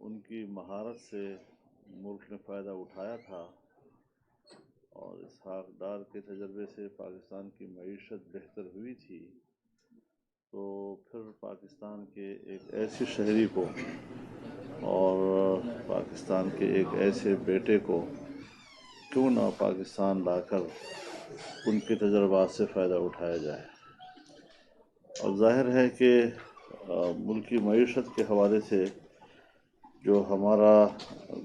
ان کی مہارت سے ملک نے فائدہ اٹھایا تھا، اور اسحاق ڈار کے تجربے سے پاکستان کی معیشت بہتر ہوئی تھی، تو پھر پاکستان کے ایک ایسے شہری کو اور پاکستان کے ایک ایسے بیٹے کو کیوں نہ پاکستان لا کر ان کے تجربات سے فائدہ اٹھایا جائے۔ اور ظاہر ہے کہ ملکی معیشت کے حوالے سے جو ہمارا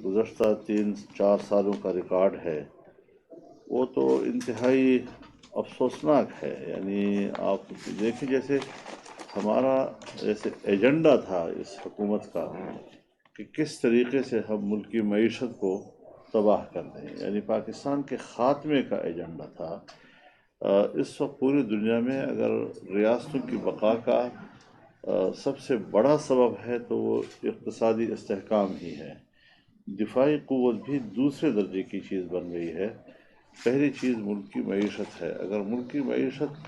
گزشتہ 3-4 سالوں کا ریکارڈ ہے وہ تو انتہائی افسوسناک ہے۔ یعنی آپ دیکھیں، جیسے ہمارا ایجنڈا تھا اس حکومت کا کہ کس طریقے سے ہم ملکی معیشت کو تباہ کر دیں، یعنی پاکستان کے خاتمے کا ایجنڈا تھا۔ اس وقت پوری دنیا میں اگر ریاستوں کی بقا کا سب سے بڑا سبب ہے تو وہ اقتصادی استحکام ہی ہے۔ دفاعی قوت بھی دوسرے درجے کی چیز بن گئی ہے، پہلی چیز ملک کی معیشت ہے۔ اگر ملک کی معیشت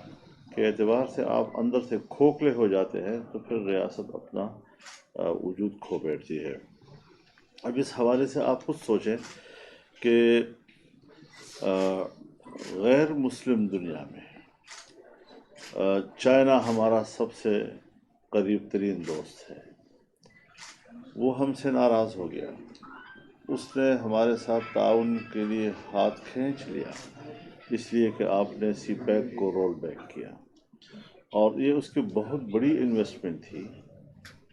کے اعتبار سے آپ اندر سے کھوکھلے ہو جاتے ہیں تو پھر ریاست اپنا وجود کھو بیٹھتی ہے۔ اب اس حوالے سے آپ خود سوچیں کہ غیر مسلم دنیا میں چائنا ہمارا سب سے قریب ترین دوست ہے، وہ ہم سے ناراض ہو گیا، اس نے ہمارے ساتھ تعاون کے لیے ہاتھ کھینچ لیا اس لیے کہ آپ نے سی پیک کو رول بیک کیا، اور یہ اس کی بہت بڑی انویسٹمنٹ تھی۔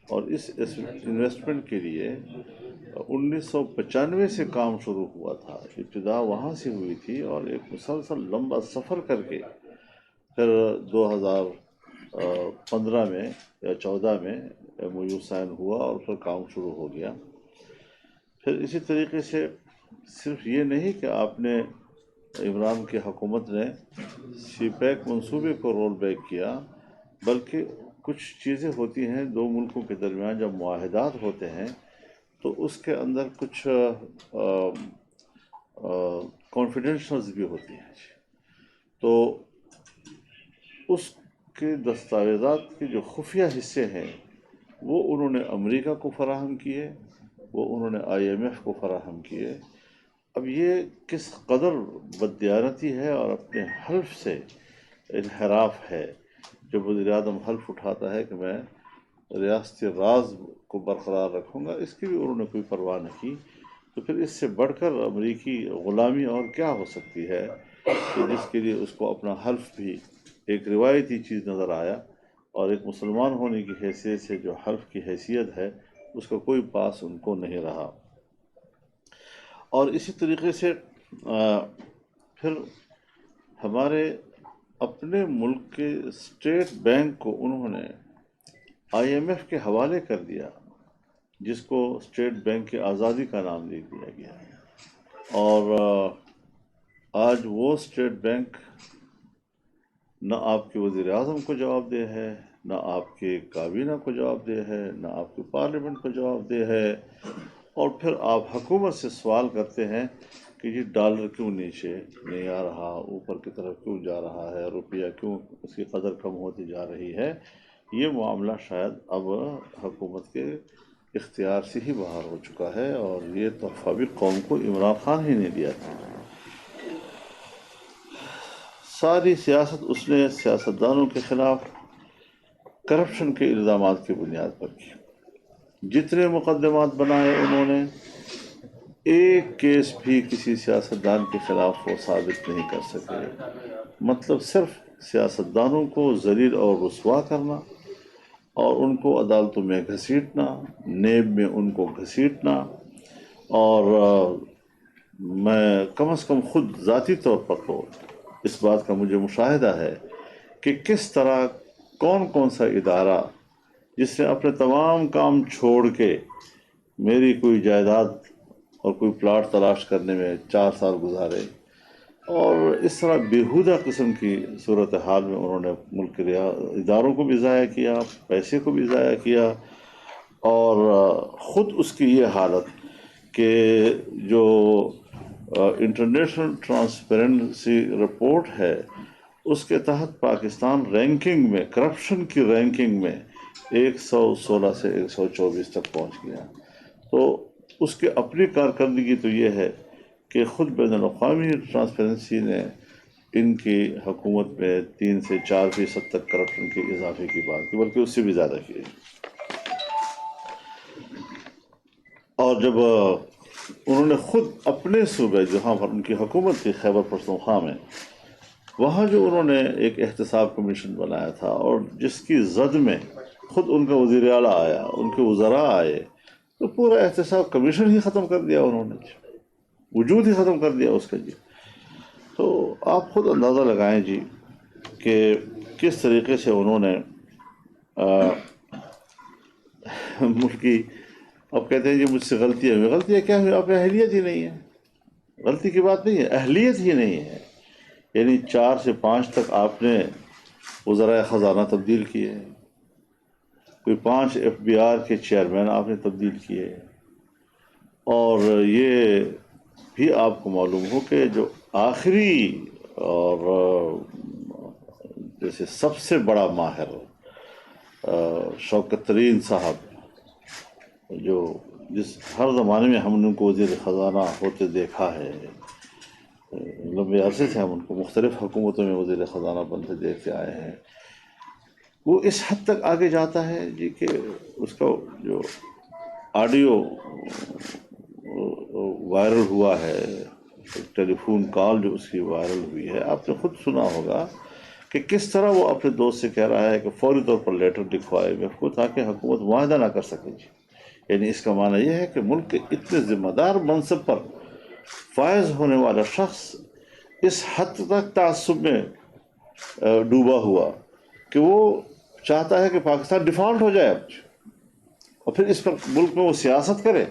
اور اس انویسٹمنٹ کے لیے 1995 سے کام شروع ہوا تھا، ابتدا وہاں سے ہوئی تھی، اور ایک مسلسل لمبا سفر کر کے پھر 2015 میں یا 14 میں MOU سائن ہوا اور پھر کام شروع ہو گیا۔ پھر اسی طریقے سے صرف یہ نہیں کہ آپ نے عمران کی حکومت نے سی پیک منصوبے کو رول بیک کیا، بلکہ کچھ چیزیں ہوتی ہیں دو ملکوں کے درمیان جب معاہدات ہوتے ہیں تو اس کے اندر کچھ کانفیڈینشلز بھی ہوتی ہیں، تو اس کے دستاویزات کے جو خفیہ حصے ہیں وہ انہوں نے امریکہ کو فراہم کیے، وہ انہوں نے IMF کو فراہم کیے۔ اب یہ کس قدر بددیانتی ہے اور اپنے حلف سے انحراف ہے۔ جب وزیر اعظم حلف اٹھاتا ہے کہ میں ریاستی راز کو برقرار رکھوں گا، اس کی بھی انہوں نے کوئی پرواہ نہیں کی، تو پھر اس سے بڑھ کر امریکی غلامی اور کیا ہو سکتی ہے کہ جس کے لیے اس کو اپنا حلف بھی ایک روایتی چیز نظر آیا، اور ایک مسلمان ہونے کی حیثیت سے جو حلف کی حیثیت ہے اس کا کوئی پاس ان کو نہیں رہا۔ اور اسی طریقے سے پھر ہمارے اپنے ملک کے اسٹیٹ بینک کو انہوں نے IMF کے حوالے کر دیا، جس کو اسٹیٹ بینک کی آزادی کا نام دے دیا گیا، اور آج وہ اسٹیٹ بینک نہ آپ کے وزیر اعظم کو جواب دہ ہے، نہ آپ کے کابینہ کو جواب دہ ہے، نہ آپ کے پارلیمنٹ کو جواب دہ ہے، اور پھر آپ حکومت سے سوال کرتے ہیں کہ یہ ڈالر کیوں نیچے نہیں آ رہا، اوپر کی طرف کیوں جا رہا ہے، روپیہ کیوں اس کی قدر کم ہوتی جا رہی ہے۔ یہ معاملہ شاید اب حکومت کے اختیار سے ہی باہر ہو چکا ہے، اور یہ تحفہ بھی قوم کو عمران خان ہی نے دیا تھا۔ ساری سیاست اس نے سیاستدانوں کے خلاف کرپشن کے الزامات کی بنیاد پر کی۔ جتنے مقدمات بنائے انہوں نے، ایک کیس بھی کسی سیاستدان کے خلاف وہ ثابت نہیں کر سکے۔ مطلب صرف سیاستدانوں کو ذلیل اور رسوا کرنا، اور ان کو عدالتوں میں گھسیٹنا، نیب میں ان کو گھسیٹنا، اور میں کم از کم خود ذاتی طور پر تو اس بات کا مجھے مشاہدہ ہے کہ کس طرح کون کون سا ادارہ جس نے اپنے تمام کام چھوڑ کے میری کوئی جائیداد اور کوئی پلاٹ تلاش کرنے میں 4 سال گزارے، اور اس طرح بیہودہ قسم کی صورتحال میں انہوں نے ملک کے اداروں کو بھی ضائع کیا، پیسے کو بھی ضائع کیا، اور خود اس کی یہ حالت کہ جو انٹرنیشنل ٹرانسپیرنسی رپورٹ ہے اس کے تحت پاکستان رینکنگ میں، کرپشن کی رینکنگ میں 116 سے 124 تک پہنچ گیا۔ تو اس کے اپنی کارکردگی تو یہ ہے کہ خود بین الاقوامی ٹرانسپیرنسی نے ان کی حکومت میں 3 سے 4% تک کرپشن کے اضافے کی بات کی، بلکہ اس سے بھی زیادہ کی۔ اور جب انہوں نے خود اپنے صوبے جہاں پر ان کی حکومت تھی خیبر پختونخوا میں، وہاں جو انہوں نے ایک احتساب کمیشن بنایا تھا اور جس کی زد میں خود ان کا وزیر اعلیٰ آیا، ان کے وزراء آئے، تو پورا احتساب کمیشن ہی ختم کر دیا انہوں نے، وجود ہی ختم کر دیا اس کا جی۔ تو آپ خود اندازہ لگائیں جی کہ کس طریقے سے انہوں نے ملک کی، اب کہتے ہیں جی مجھ سے غلطیاں ہوئی، غلطیاں کیا ہوئی؟ آپ میں اہلیت ہی نہیں ہے، غلطی کی بات نہیں ہے، اہلیت ہی نہیں ہے۔ یعنی 4 سے 5 تک آپ نے وزرائے خزانہ تبدیل کیے، کوئی 5 FBR کے چیئرمین آپ نے تبدیل کیے، اور یہ بھی آپ کو معلوم ہو کہ جو آخری اور جیسے سب سے بڑا ماہر شوکت ترین صاحب، جو جس ہر زمانے میں ہم نے ان کو وزیر خزانہ ہوتے دیکھا ہے، لمبے عرصے سے ہم ان کو مختلف حکومتوں میں وزیر خزانہ بنتے دیکھتے آئے ہیں، وہ اس حد تک آگے جاتا ہے جی کہ اس کا جو آڈیو وائرل ہوا ہے، ٹیلی فون کال جو اس کی وائرل ہوئی ہے، آپ نے خود سنا ہوگا کہ کس طرح وہ اپنے دوست سے کہہ رہا ہے کہ فوری طور پر لیٹر لکھوائے میرے کو تاکہ حکومت معاہدہ نہ کر سکے جی۔ یعنی اس کا معنی یہ ہے کہ ملک کے اتنے ذمہ دار منصب پر فائز ہونے والا شخص اس حد تک تعصب میں ڈوبا ہوا کہ وہ چاہتا ہے کہ پاکستان ڈیفالٹ ہو جائے اب، اور پھر اس پر ملک میں وہ سیاست کرے۔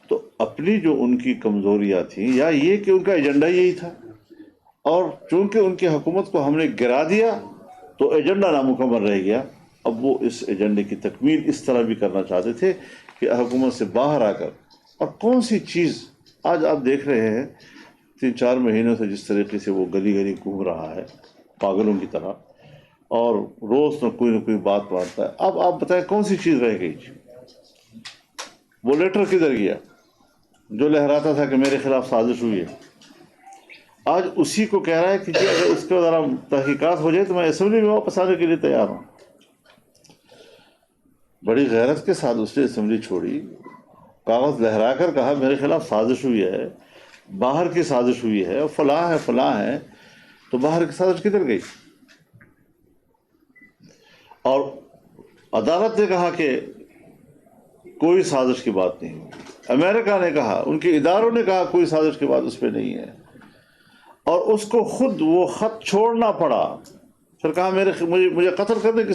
تو اپنی جو ان کی کمزوریاں تھیں، یا یہ کہ ان کا ایجنڈا یہی تھا، اور چونکہ ان کی حکومت کو ہم نے گرا دیا تو ایجنڈا نامکمل رہ گیا۔ اب وہ اس ایجنڈے کی تکمیل اس طرح بھی کرنا چاہتے تھے کہ حکومت سے باہر آ کر، اور کون سی چیز آج آپ دیکھ رہے ہیں 3-4 مہینوں سے جس طریقے سے وہ گلی گلی گھوم رہا ہے پاگلوں کی طرح، اور روز نہ کوئی بات مانتا ہے۔ اب آپ بتائیں کون سی چیز رہ گئی؟ وہ لیٹر کدھر گیا جو لہراتا تھا کہ میرے خلاف سازش ہوئی ہے؟ آج اسی کو کہہ رہا ہے کہ اگر اس کو ذرا تحقیقات ہو جائے تو میں اسمبلی میں واپس آنے کے لیے تیار ہوں۔ بڑی غیرت کے ساتھ اس نے اسمبلی چھوڑی، کاغذ لہرا کر کہا میرے خلاف سازش ہوئی ہے، باہر کی سازش ہوئی ہے، فلاں ہے فلاں ہے۔ تو باہر کی سازش کدھر گئی؟ اور عدالت نے کہا کہ کوئی سازش کی بات نہیں ہوئی، امریکہ نے کہا، ان کے اداروں نے کہا کوئی سازش کی بات اس پہ نہیں ہے، اور اس کو خود وہ خط چھوڑنا پڑا۔ پھر کہا مجھے قتل کرنے کی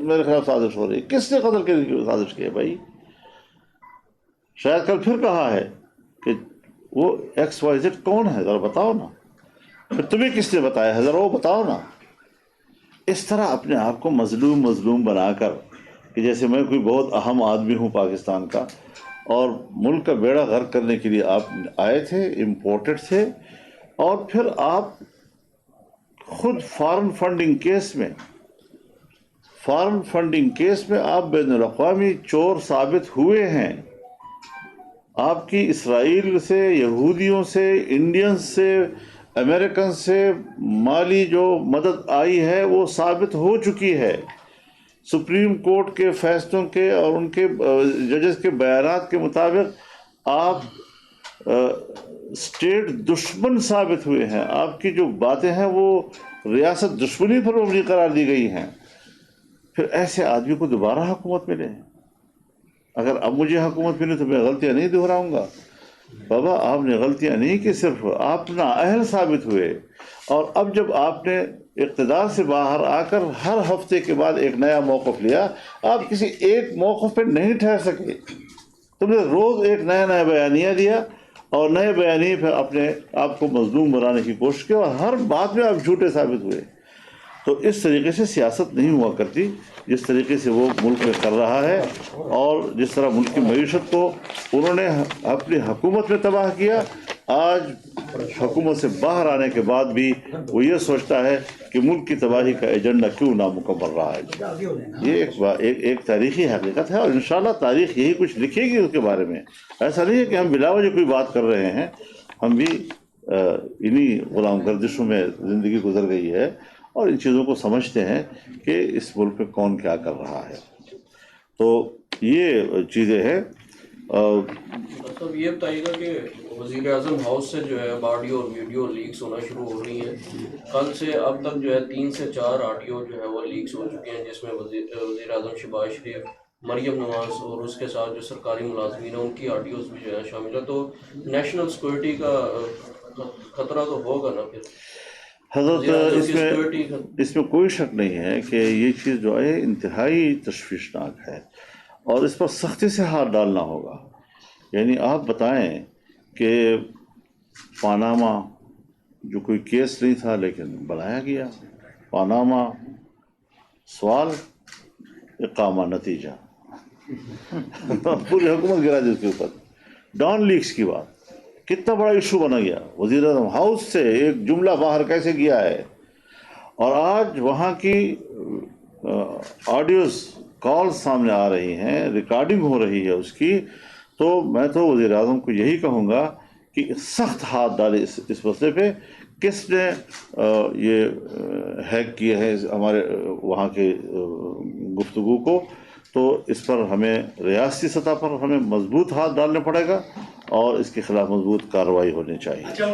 میرے خلاف سازش ہو رہی۔ کس نے قتل کرنے کی سازش کی ہے بھائی؟ شاید کل پھر کہا ہے کہ وہ XYZ کون ہے، ذرا بتاؤ نا۔ پھر تمہیں کس نے بتایا ہے، ذرا وہ بتاؤ نا۔ اس طرح اپنے آپ کو مظلوم بنا کر کہ جیسے میں کوئی بہت اہم آدمی ہوں پاکستان کا، اور ملک کا بیڑا غرق کرنے کے لیے آپ آئے تھے، امپورٹڈ تھے، اور پھر آپ خود فارن فنڈنگ کیس میں آپ بین الاقوامی چور ثابت ہوئے ہیں۔ آپ کی اسرائیل سے، یہودیوں سے، انڈین سے، امریکن سے مالی جو مدد آئی ہے وہ ثابت ہو چکی ہے۔ سپریم کورٹ کے فیصلوں کے اور ان کے ججز کے بیانات کے مطابق آپ اسٹیٹ دشمن ثابت ہوئے ہیں۔ آپ کی جو باتیں ہیں وہ ریاست دشمنی پر مبنی قرار دی گئی ہیں۔ پھر ایسے آدمی کو دوبارہ حکومت ملے؟ اگر اب مجھے حکومت ملے تو میں غلطیاں نہیں دہراؤں گا۔ بابا آپ نے غلطیاں نہیں کی، صرف آپ نااہل ثابت ہوئے، اور اب جب آپ نے اقتدار سے باہر آ کر ہر ہفتے کے بعد ایک نیا موقف لیا، آپ کسی ایک موقف پہ نہیں ٹھہر سکے، تم نے روز ایک نیا بیانیہ دیا، اور نئے بیانیے پہ اپنے آپ کو مظلوم بنانے کی کوشش کی، اور ہر بات میں آپ جھوٹے ثابت ہوئے۔ تو اس طریقے سے سیاست نہیں ہوا کرتی جس طریقے سے وہ ملک میں کر رہا ہے، اور جس طرح ملک کی معیشت کو انہوں نے اپنی حکومت میں تباہ کیا۔ آج حکومت سے باہر آنے کے بعد بھی وہ یہ سوچتا ہے کہ ملک کی تباہی کا ایجنڈا کیوں نامکمل رہا ہے. یہ ایک تاریخی حقیقت ہے، اور انشاءاللہ تاریخ یہی کچھ لکھے گی اس کے بارے میں. ایسا نہیں ہے کہ ہم بلا وجہ کوئی بات کر رہے ہیں، ہم بھی انہی غلام گردشوں میں زندگی گزر گئی ہے اور ان چیزوں کو سمجھتے ہیں کہ اس ملک میں کون کیا کر رہا ہے. تو یہ چیزیں ہیں. مطلب یہ بتائیے گا کہ وزیر اعظم ہاؤس سے جو ہے آڈیو اور ویڈیو لیکس ہونا شروع ہو رہی ہیں. کل سے اب تک جو ہے 3 سے 4 آڈیو جو ہے وہ لیکس ہو چکے ہیں، جس میں وزیر اعظم شہباز شریف، مریم نواز اور اس کے ساتھ جو سرکاری ملازمین ہیں ان کی آڈیوز بھی جو ہے شامل ہے. تو نیشنل سیکورٹی کا خطرہ تو ہوگا نا پھر حضرت. اس میں کوئی شک نہیں ہے کہ یہ چیز جو ہے انتہائی تشویشناک ہے اور اس پر سختی سے ہاتھ ڈالنا ہوگا. یعنی آپ بتائیں کہ پاناما جو کوئی کیس نہیں تھا لیکن بنایا گیا، پاناما سوال اقامہ نتیجہ پوری حکومت گرا دی اس کے اوپر. ڈان لیکس کی بات کتنا بڑا ایشو بنا گیا، وزیر اعظم ہاؤس سے ایک جملہ باہر کیسے گیا ہے، اور آج وہاں کی آڈیوز کال سامنے آ رہی ہیں، ریکارڈنگ ہو رہی ہے اس کی. تو میں تو وزیر اعظم کو یہی کہوں گا کہ سخت ہاتھ ڈالے اس مسئلے پہ. کس نے یہ ہیک کیے ہیں ہمارے وہاں کے گفتگو کو، تو اس پر ہمیں ریاستی سطح پر ہمیں مضبوط ہاتھ ڈالنا پڑے گا اور اس کے خلاف مضبوط کارروائی ہونی چاہیے. اچھا،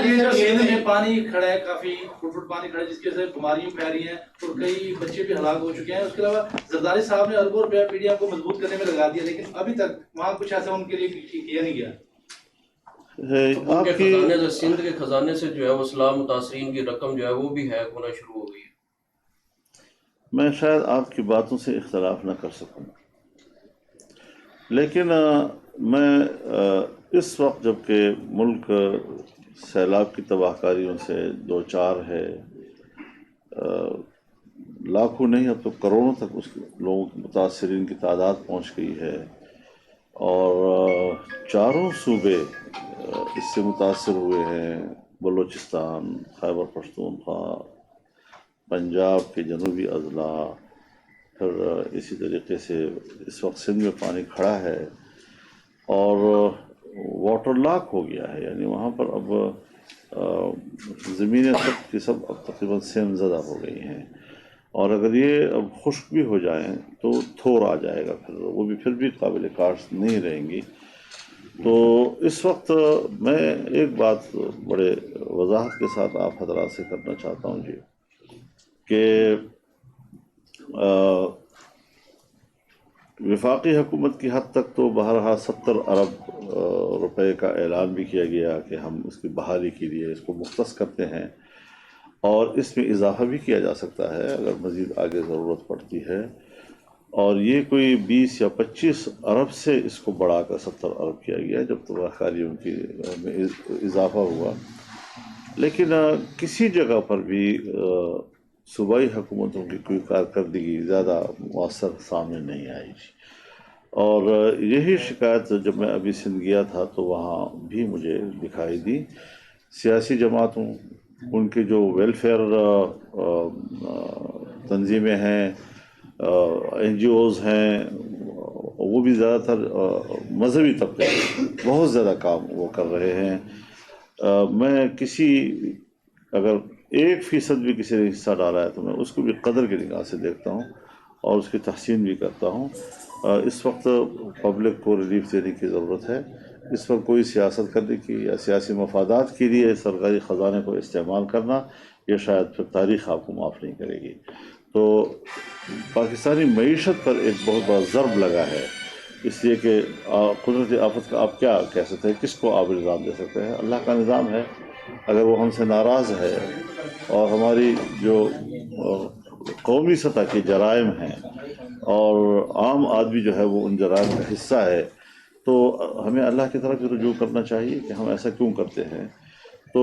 یہ جو سندھ میں پانی کھڑا ہے، کافی فٹ پانی کھڑا ہے، جس کی وجہ سے بیماریاں پھیل رہی ہیں اور کئی بچے بھی ہلاک ہو چکے ہیں. اس کے علاوہ زرداری صاحب نے اربوں روپیہ میڈیا کو مضبوط کرنے میں لگا دیا، لیکن ابھی تک وہاں کچھ ایسا ان کے لیے کیا نہیں گیا. آپ کے خزانے سے، سندھ کے خزانے سے جو ہے وہ اسلام متاثرین کی رقم جو ہے وہ بھی ہیک ہونا شروع ہو گئی ہے. میں شاید آپ کی باتوں سے اختلاف نہ کر سکوں، لیکن میں اس وقت جب کہ ملک سیلاب کی تباہ کاریوں سے دو چار ہے، لاکھوں نہیں اب تو کروڑوں تک اس لوگوں کے متاثرین کی تعداد پہنچ گئی ہے، اور چاروں صوبے اس سے متاثر ہوئے ہیں: بلوچستان، خیبر پختونخوا، پنجاب کے جنوبی اضلاع، پھر اسی طریقے سے اس وقت سندھ میں پانی کھڑا ہے اور واٹر لاک ہو گیا ہے. یعنی وہاں پر اب زمینیں سب کی سب اب تقریباً سیم زدہ ہو گئی ہیں، اور اگر یہ اب خشک بھی ہو جائیں تو تھور آ جائے گا، پھر وہ بھی پھر بھی قابل کاشت نہیں رہیں گی. تو اس وقت میں ایک بات بڑے وضاحت کے ساتھ آپ حضرات سے کرنا چاہتا ہوں جی، کہ وفاقی حکومت کی حد تک تو بہرحال 70 ارب روپے کا اعلان بھی کیا گیا کہ ہم اس کی بحالی کے لیے اس کو مختص کرتے ہیں، اور اس میں اضافہ بھی کیا جا سکتا ہے اگر مزید آگے ضرورت پڑتی ہے. اور یہ کوئی 20 یا 25 ارب سے اس کو بڑھا کر 70 ارب کیا گیا جب تباہ کاریوں کی میں اضافہ ہوا. لیکن کسی جگہ پر بھی صوبائی حکومتوں کی کوئی کارکردگی زیادہ مؤثر سامنے نہیں آئی. اور یہی شکایت جب میں ابھی سندھ گیا تھا تو وہاں بھی مجھے دکھائی دی. سیاسی جماعتوں، ان کے جو ویلفیئر تنظیمیں ہیں، این جی اوز ہیں، وہ بھی زیادہ تر مذہبی طبقے بہت زیادہ کام وہ کر رہے ہیں. میں اگر 1% بھی کسی نے حصہ ڈالا ہے تو میں اس کو بھی قدر کی نگاہ سے دیکھتا ہوں اور اس کی تحسین بھی کرتا ہوں. اس وقت پبلک کو ریلیف دینے کی ضرورت ہے. اس پر کوئی سیاست کرنے کی یا سیاسی مفادات کے لیے سرکاری خزانے کو استعمال کرنا، یہ شاید پھر تاریخ آپ کو معاف نہیں کرے گی. تو پاکستانی معیشت پر ایک بہت بڑا ضرب لگا ہے، اس لیے کہ قدرتی آفت کا آپ کیا کہہ سکتے ہیں، کس کو آپ الزام دے سکتے ہیں؟ اللہ کا نظام ہے. اگر وہ ہم سے ناراض ہے اور ہماری جو قومی سطح کے جرائم ہیں اور عام آدمی جو ہے وہ ان جرائم کا حصہ ہے، تو ہمیں اللہ کی طرف رجوع کرنا چاہیے کہ ہم ایسا کیوں کرتے ہیں. تو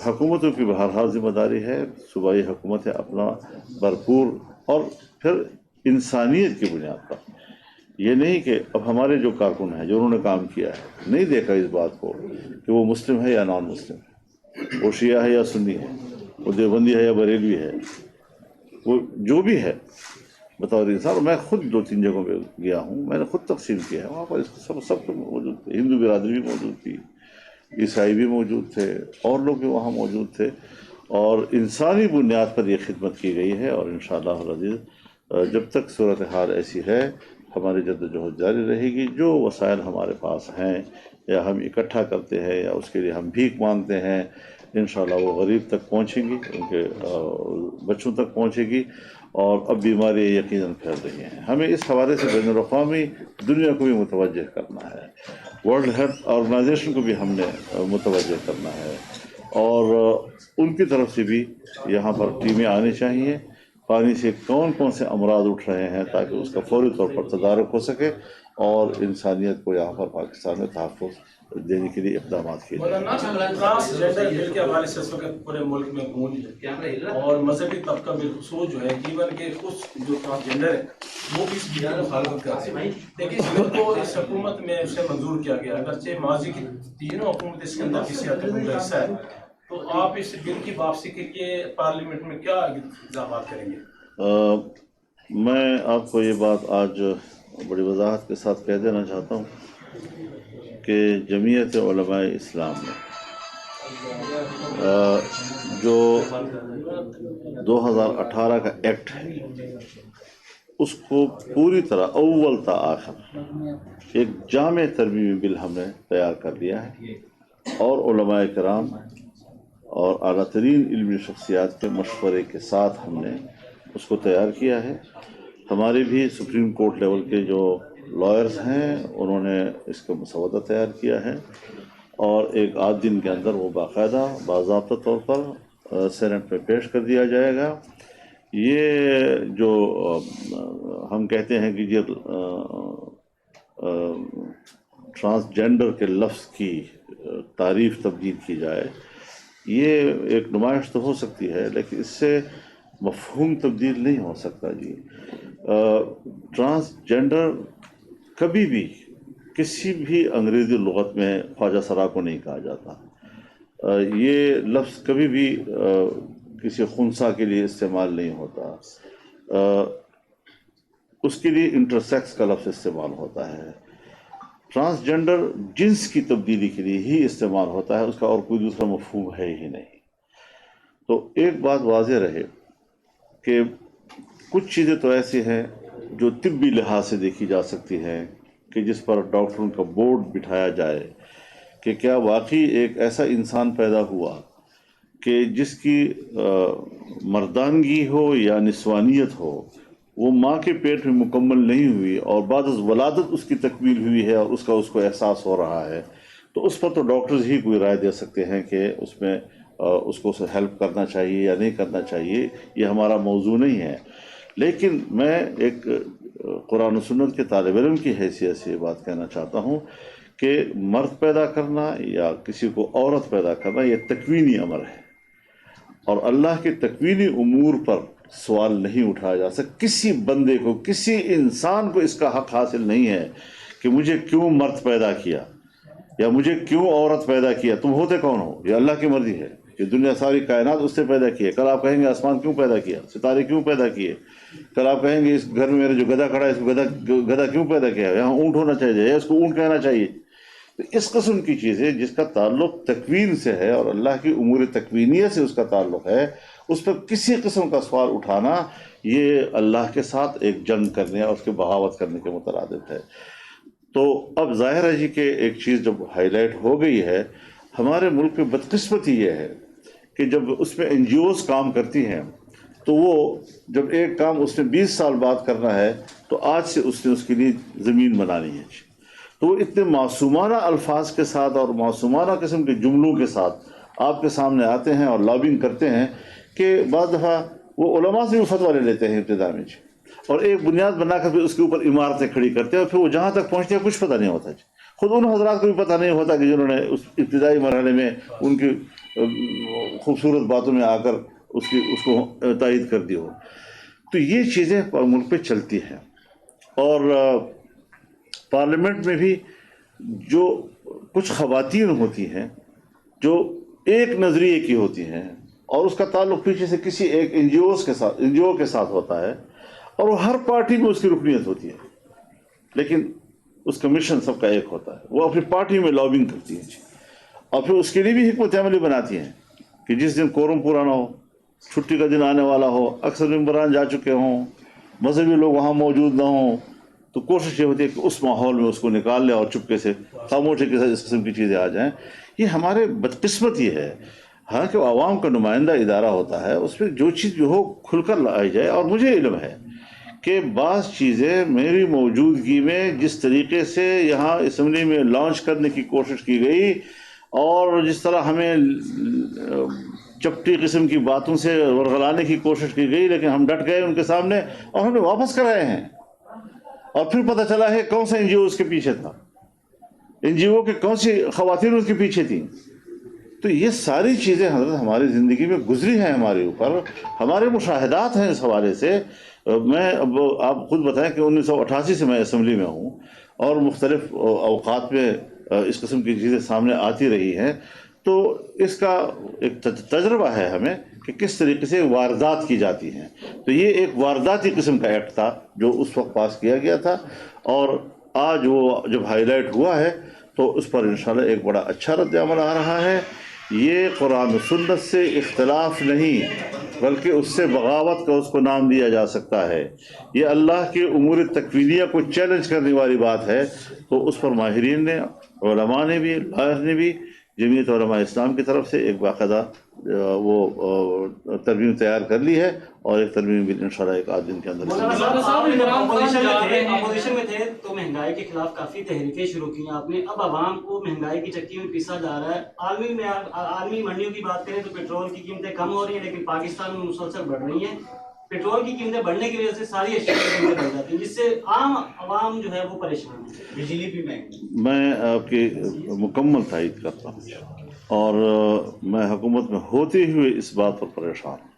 حکومتوں کی بہرحال ذمہ داری ہے، صوبائی حکومتیں اپنا بھرپور اور پھر انسانیت کی بنیاد پر یہ نہیں کہ اب ہمارے جو کارکن ہیں جو انہوں نے کام کیا ہے نہیں دیکھا اس بات کو کہ وہ مسلم ہے یا نان مسلم ہے، وہ شیعہ ہے یا سنی ہے، وہ دیوبندی ہے یا بریلوی ہے، وہ جو بھی ہے بطور انسان. میں خود 2-3 جگہوں پہ گیا ہوں، میں نے خود تقسیم کیا ہے وہاں پر سب موجود تھے، ہندو برادری بھی موجود تھی، عیسائی بھی موجود تھے، اور لوگ بھی وہاں موجود تھے، اور انسانی بنیاد پر یہ خدمت کی گئی ہے. اور انشاءاللہ العزیز جب تک صورتحال ایسی ہے ہماری جدوجہد جاری رہے گی. جو وسائل ہمارے پاس ہیں یا ہم اکٹھا کرتے ہیں یا اس کے لیے ہم بھیک مانگتے ہیں، انشاءاللہ وہ غریب تک پہنچیں گی، ان کے بچوں تک پہنچے گی. اور اب بیماری یقیناً پھیل رہی ہیں. ہمیں اس حوالے سے بین الاقوامی دنیا کو بھی متوجہ کرنا ہے، ورلڈ ہیلتھ آرگنائزیشن کو بھی ہم نے متوجہ کرنا ہے، اور ان کی طرف سے بھی یہاں پر ٹیمیں آنی چاہیے. پانی سے کون کون سے امراض اٹھ رہے ہیں تاکہ اس کا فوری طور پر تدارک ہو سکے اور انسانیت کو یہاں پر پاکستان میں تحفظ دینے کے لیے اقدامات کیے جائیں. ٹرانسجینڈر بل کے حوالے سے اس وقت پورے ملک میں گونج ہے اور مذہبی طبقہ بالخصوص جو ہے ایون کہ کچھ جو ٹرانسجینڈر ہے وہ بھی اس بل کی مخالفت کرتے ہیں، لیکن اس بل کو اس حکومت میں اسے منظور کیا گیا، اگرچہ ماضی کی تینوں حکومت اس کے اندر کسی حد تک ان کا حصہ ہے. تو آپ اس بل کی واپسی کے لیے پارلیمنٹ میں کیا اقدامات کریں گے؟ میں آپ کو یہ بات آج بڑی وضاحت کے ساتھ کہہ دینا چاہتا ہوں کہ جمعیت علماء اسلام نے جو 2018 کا ایکٹ ہے اس کو پوری طرح اول تا آخر ایک جامع ترمیمی بل ہم نے تیار کر لیا ہے، اور علماء کرام اور اعلیٰ ترین علمی شخصیات کے مشورے کے ساتھ ہم نے اس کو تیار کیا ہے. ہمارے بھی سپریم کورٹ لیول کے جو لائرز ہیں انہوں نے اس کا مسودہ تیار کیا ہے، اور ایک آدھ دن کے اندر وہ باقاعدہ باضابطہ طور پر سینٹ میں پیش کر دیا جائے گا. یہ جو ہم کہتے ہیں کہ یہ ٹرانسجینڈر کے لفظ کی تعریف تبدیل کی جائے، یہ ایک نمائش تو ہو سکتی ہے لیکن اس سے مفہوم تبدیل نہیں ہو سکتا. جی ٹرانسجینڈر کبھی بھی کسی بھی انگریزی لغت میں خواجہ سرا کو نہیں کہا جاتا. یہ لفظ کبھی بھی کسی خنثی کے لیے استعمال نہیں ہوتا، اس کے لیے انٹرسیکس کا لفظ استعمال ہوتا ہے. ٹرانسجینڈر جنس کی تبدیلی کے لیے ہی استعمال ہوتا ہے، اس کا اور کوئی دوسرا مفہوم ہے ہی نہیں. تو ایک بات واضح رہے کہ کچھ چیزیں تو ایسی ہیں جو طبی لحاظ سے دیکھی جا سکتی ہیں کہ جس پر ڈاکٹروں کا بورڈ بٹھایا جائے کہ کیا واقعی ایک ایسا انسان پیدا ہوا کہ جس کی مردانگی ہو یا نسوانیت ہو وہ ماں کے پیٹ میں مکمل نہیں ہوئی اور بعد از ولادت اس کی تکمیل ہوئی ہے اور اس کو احساس ہو رہا ہے، تو اس پر تو ڈاکٹرز ہی کوئی رائے دے سکتے ہیں کہ اس میں اس کو ہیلپ کرنا چاہیے یا نہیں کرنا چاہیے. یہ ہمارا موضوع نہیں ہے. لیکن میں ایک قرآن و سنت کے طالب علم کی حیثیت سے یہ بات کہنا چاہتا ہوں کہ مرد پیدا کرنا یا کسی کو عورت پیدا کرنا یہ تکوینی امر ہے، اور اللہ کے تکوینی امور پر سوال نہیں اٹھایا جا سکتا. کسی بندے کو، کسی انسان کو اس کا حق حاصل نہیں ہے کہ مجھے کیوں مرد پیدا کیا یا مجھے کیوں عورت پیدا کیا. تم ہوتے کون ہو؟ یہ اللہ کی مرضی ہے. یہ دنیا ساری کائنات اس سے پیدا کی ہے. کل آپ کہیں گے آسمان کیوں پیدا کیا، ستارے کیوں پیدا کیے. کل آپ کہیں گے اس گھر میں میرا جو گدھا کھڑا ہے اس کو گدھا کیوں پیدا کیا، یہاں اونٹ ہونا چاہیے یا اس کو اونٹ کہنا چاہیے. تو اس قسم کی چیزیں جس کا تعلق تکوین سے ہے اور اللہ کی امور تکوینیہ سے اس کا تعلق ہے، اس پر کسی قسم کا سوال اٹھانا یہ اللہ کے ساتھ ایک جنگ کرنے اور اس کے بغاوت کرنے کے مترادف ہے. تو اب ظاہر ہے جی کہ ایک چیز جب ہائی لائٹ ہو گئی ہے، ہمارے ملک میں بدقسمتی یہ ہے کہ جب اس میں این جی اوز کام کرتی ہیں تو وہ جب ایک کام اس نے 20 سال بعد کرنا ہے تو آج سے اس نے اس کے لیے زمین بنانی ہے. تو وہ اتنے معصومانہ الفاظ کے ساتھ اور معصومانہ قسم کے جملوں کے ساتھ آپ کے سامنے آتے ہیں اور لابنگ کرتے ہیں کہ بعض دفعہ وہ علماء سے بھی فتویٰ لے لیتے ہیں ابتدا میں، اور ایک بنیاد بنا کر پھر اس کے اوپر عمارتیں کھڑی کرتے ہیں، اور پھر وہ جہاں تک پہنچتے ہیں کچھ پتہ نہیں ہوتا. خود ان حضرات کو بھی پتہ نہیں ہوتا کہ جنہوں نے اس ابتدائی مرحلے میں ان کی خوبصورت باتوں میں آ کر اس کو تائید کر دی ہو. تو یہ چیزیں ملک پہ چلتی ہیں، اور پارلیمنٹ میں بھی جو کچھ خواتین ہوتی ہیں جو ایک نظریے کی ہوتی ہیں اور اس کا تعلق پیچھے سے کسی ایک این جی او کے ساتھ ہوتا ہے اور وہ ہر پارٹی میں اس کی رکنیت ہوتی ہے، لیکن اس کا مشن سب کا ایک ہوتا ہے، وہ اپنی پارٹی میں لابنگ کرتی ہے اور پھر اس کے لیے بھی حکمت عملی بناتی ہیں کہ جس دن کورم پورا نہ ہو، چھٹی کا دن آنے والا ہو، اکثر ممبران جا چکے ہوں، مذہبی لوگ وہاں موجود نہ ہوں، تو کوشش یہ ہوتی ہے کہ اس ماحول میں اس کو نکال لیں اور چپکے سے خاموشی کے ساتھ اس قسم کی چیزیں آ جائیں۔ یہ ہمارے بدقسمتی ہے، حالانکہ وہ عوام کا نمائندہ ادارہ ہوتا ہے، اس میں جو چیز جو ہو کھل کر لائی جائے۔ اور مجھے علم ہے کہ بعض چیزیں میری موجودگی میں جس طریقے سے یہاں اسمبلی میں لانچ کرنے کی کوشش کی گئی اور جس طرح ہمیں چپٹی قسم کی باتوں سے ورغلانے کی کوشش کی گئی، لیکن ہم ڈٹ گئے ان کے سامنے اور ہم نے واپس کرائے ہیں، اور پھر پتہ چلا ہے کون سا این جی او اس کے پیچھے تھا، این جی او کے کون سی خواتین اس کے پیچھے تھیں۔ تو یہ ساری چیزیں حضرت ہماری زندگی میں گزری ہیں، ہمارے اوپر ہمارے مشاہدات ہیں۔ اس حوالے سے میں اب آپ خود بتائیں کہ 1988 سے میں اسمبلی میں ہوں اور مختلف اوقات میں اس قسم کی چیزیں سامنے آتی رہی ہیں، تو اس کا ایک تجربہ ہے ہمیں کہ کس طریقے سے واردات کی جاتی ہیں۔ تو یہ ایک وارداتی قسم کا ایکٹ تھا جو اس وقت پاس کیا گیا تھا، اور آج وہ جب ہائی لائٹ ہوا ہے تو اس پر انشاءاللہ ایک بڑا اچھا رد عمل آ رہا ہے۔ یہ قرآن و سنت سے اختلاف نہیں بلکہ اس سے بغاوت کا اس کو نام دیا جا سکتا ہے۔ یہ اللہ کے امور تکوینیہ کو چیلنج کرنے والی بات ہے، تو اس پر ماہرین نے، علماء نے بھی، لائر نے بھی، جمعیت علماء اسلام کی طرف سے ایک باقاعدہ وہ ترمیم تیار کر لی ہے، اور ایک ترمیم بھی انشاءاللہ ایک آدھ دن کے اندر۔ اپوزیشن میں تھے تو مہنگائی کے خلاف کافی تحریکیں شروع کی آپ نے، اب عوام کو مہنگائی کی چکی میں پیسا جا رہا ہے۔ عالمی منڈیوں کی بات کریں تو پیٹرول کی قیمتیں کم ہو رہی ہیں لیکن پاکستان میں مسلسل بڑھ رہی ہیں۔ پیٹرول کی قیمتیں بڑھنے کی وجہ سے ساری اشیاء کی قیمتیں بڑھ جاتی ہیں، جس سے عام عوام جو ہے وہ پریشان ہے، بجلی بھی مہنگی۔ میں آپ کی مکمل تائید کرتا ہوں، اور میں حکومت میں ہوتے ہوئے اس بات پر پریشان ہوں،